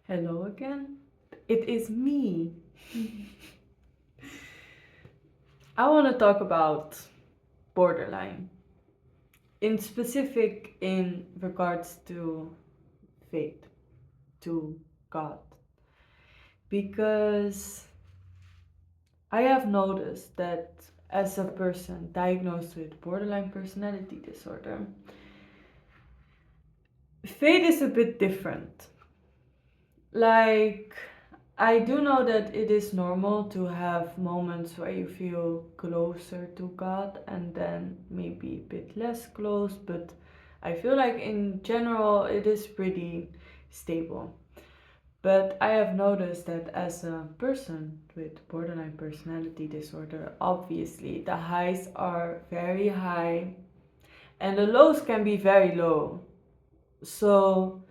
Hello again. It is me. I want to talk about borderline, in specific in regards to faith, to God, because I have noticed that as a person diagnosed with borderline personality disorder, faith is a bit different. Like, I do know that it is normal to have moments where you feel closer to God and then maybe a bit less close, but I feel like in general it is pretty stable. But I have noticed that as a person with borderline personality disorder, obviously the highs are very high and the lows can be very low. So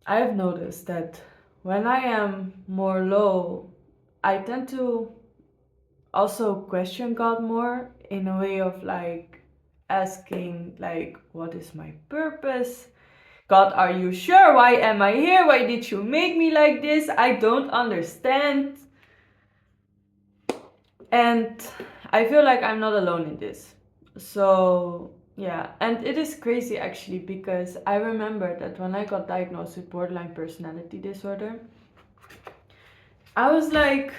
I've noticed that when I am more low, I tend to also question God more in a way of like asking like what is my purpose? God, are you sure? Why am I here? Why did you make me like this? I don't understand. And I feel like I'm not alone in this. So, yeah, and it is crazy actually because I remember that when I got diagnosed with borderline personality disorder, I was like,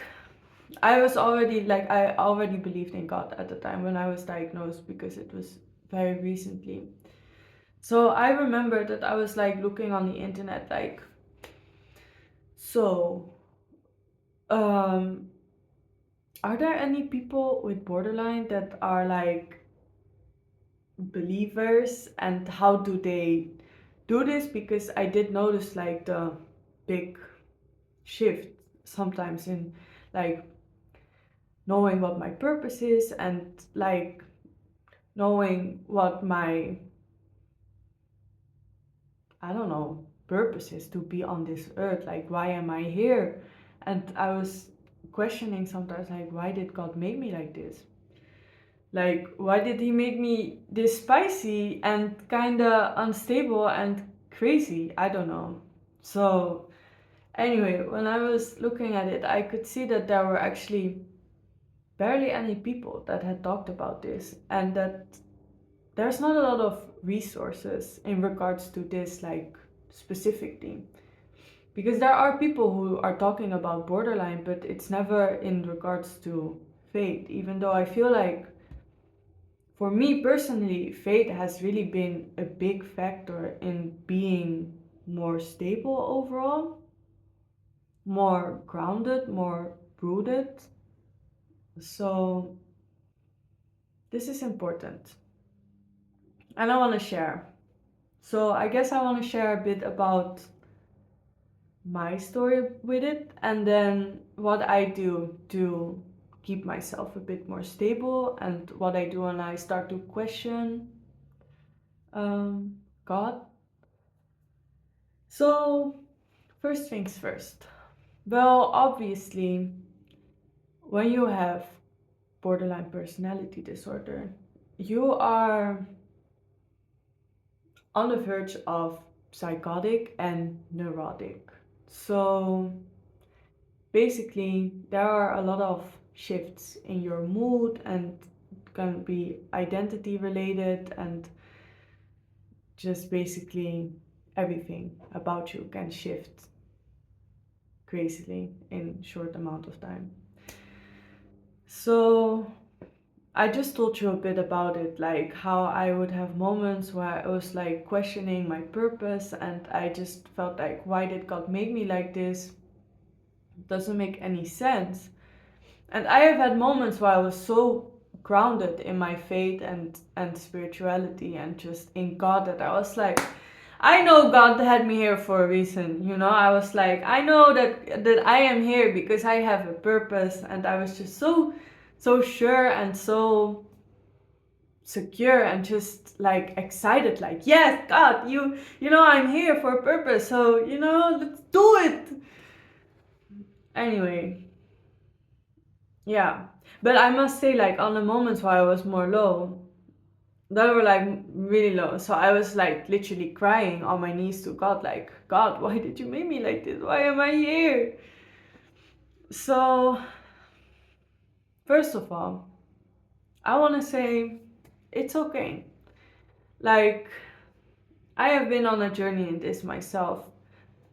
I already believed in God at the time when I was diagnosed because it was very recently. So I remember that I was like looking on the internet, like, so, um, are there any people with borderline that are like believers and how do they do this? Because I did notice like the big shift sometimes in like knowing what my purpose is and like knowing what my, I don't know, purpose is to be on this earth. Like, why am I here? And I was questioning sometimes, like, why did God make me like this? Like, why did He make me this spicy and kinda unstable and crazy? I don't know. So, anyway, when I was looking at it, I could see that there were actually barely any people that had talked about this, and that there's not a lot of resources in regards to this like specifically, because there are people who are talking about borderline but it's never in regards to faith, even though I feel like for me personally faith has really been a big factor in being more stable overall, more grounded, more rooted. So this is important and I want to share. So I guess I want to share a bit about my story with it and then what I do to keep myself a bit more stable and what I do when I start to question God. So, first things first. Well, obviously, when you have borderline personality disorder, you are on the verge of psychotic and neurotic. So, basically there are a lot of shifts in your mood and can be identity related and just basically everything about you can shift crazily in short amount of time. So I just told you a bit about it, like how I would have moments where I was like questioning my purpose and I just felt like, why did God make me like this? It doesn't make any sense. And I have had moments where I was so grounded in my faith and spirituality and just in God that I was like, I know God had me here for a reason, you know. I was like, I know that I am here because I have a purpose, and I was just so sure and so secure and just like excited, like, yes, God, you know I'm here for a purpose, so you know, let's do it. Anyway, yeah, but I must say, like, on the moments where I was more low, that were like really low. So I was like literally crying on my knees to God, like, God, why did you make me like this? Why am I here? So, first of all, I want to say it's okay. Like, I have been on a journey in this myself,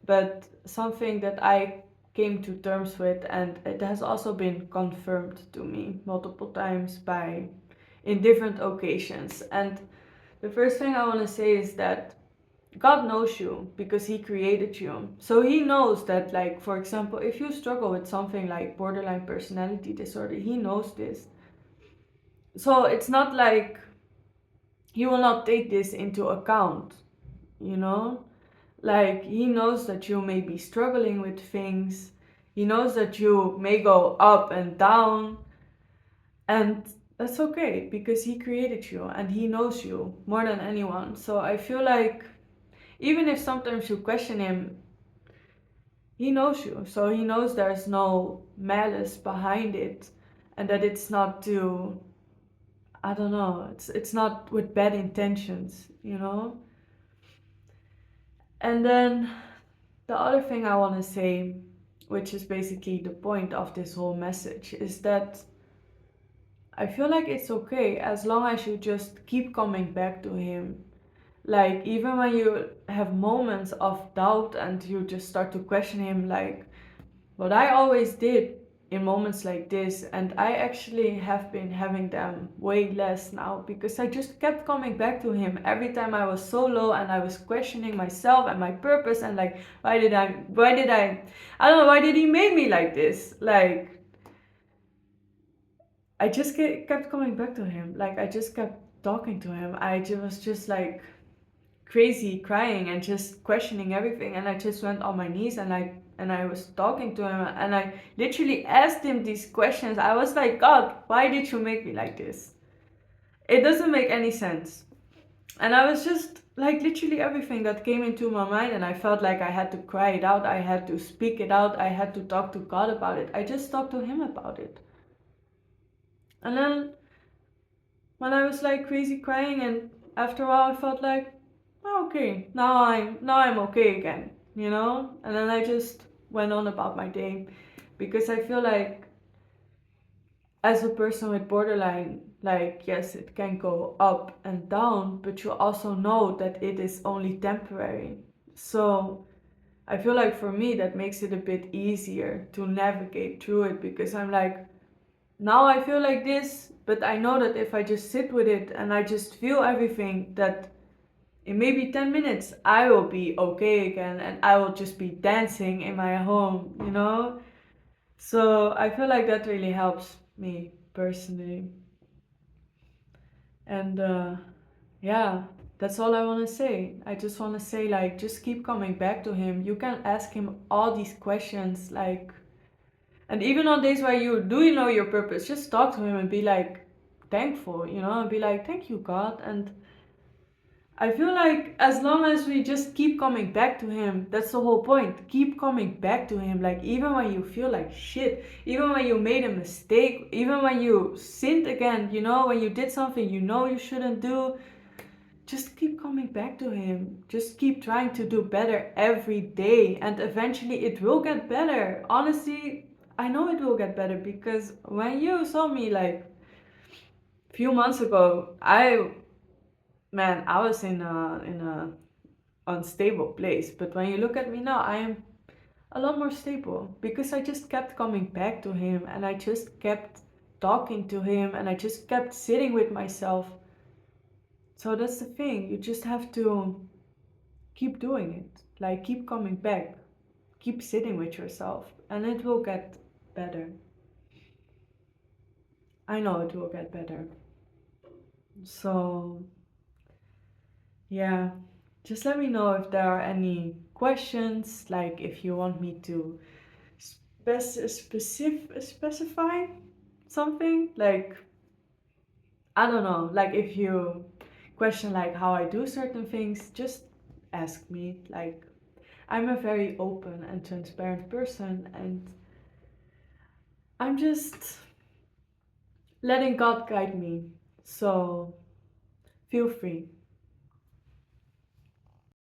but something that I came to terms with, and it has also been confirmed to me multiple times by in different occasions. And the first thing I want to say is that God knows you because He created you. So He knows that, like, for example, if you struggle with something like borderline personality disorder, He knows this. So it's not like He will not take this into account, you know? Like, He knows that you may be struggling with things, He knows that you may go up and down, and that's okay because He created you and He knows you more than anyone. So I feel like even if sometimes you question Him, He knows you. So He knows there's no malice behind it and that it's not to, I don't know, it's not with bad intentions, you know? And then the other thing I want to say, which is basically the point of this whole message, is that I feel like it's okay as long as you just keep coming back to Him. Like, even when you have moments of doubt and you just start to question Him, like, what I always did in moments like this, and I actually have been having them way less now because I just kept coming back to Him every time I was so low and I was questioning myself and my purpose and like, I don't know, why did He make me like this? Like, I just kept coming back to Him. Like, I just kept talking to Him. I just was just like crazy crying and just questioning everything, and I just went on my knees and I was talking to Him and I literally asked Him these questions. I was like, God, why did you make me like this? It doesn't make any sense. And I was just like literally everything that came into my mind, and I felt like I had to cry it out, I had to speak it out, I had to talk to God about it. I just talked to Him about it. And then when I was like crazy crying, and after a while I felt like, oh, okay, now I'm okay again, you know? And then I just went on about my day because I feel like as a person with borderline, like, yes, it can go up and down, but you also know that it is only temporary. So I feel like for me that makes it a bit easier to navigate through it because I'm like, now I feel like this, but I know that if I just sit with it and I just feel everything, that in maybe 10 minutes I will be okay again and I will just be dancing in my home, you know? So I feel like that really helps me personally. And yeah, that's all I want to say. I just want to say, like, just keep coming back to Him. You can ask Him all these questions, like, and even on days where you do know your purpose, just talk to Him and be like thankful, you know, and be like, thank you, God. And I feel like as long as we just keep coming back to Him, that's the whole point. Keep coming back to Him. Like, even when you feel like shit, even when you made a mistake, even when you sinned again, you know, when you did something you know you shouldn't do, just keep coming back to Him. Just keep trying to do better every day, and eventually it will get better. Honestly, I know it will get better because when you saw me like a few months ago, I was in a unstable place. But when you look at me now, I am a lot more stable because I just kept coming back to Him and I just kept talking to Him and I just kept sitting with myself. So that's the thing. You just have to keep doing it. Like, keep coming back, keep sitting with yourself, and it will get better. I know it will get better. So, yeah, just let me know if there are any questions, like if you want me to specify something, like, I don't know, like if you question like how I do certain things, just ask me. Like, I'm a very open and transparent person, and I'm just letting God guide me. So feel free.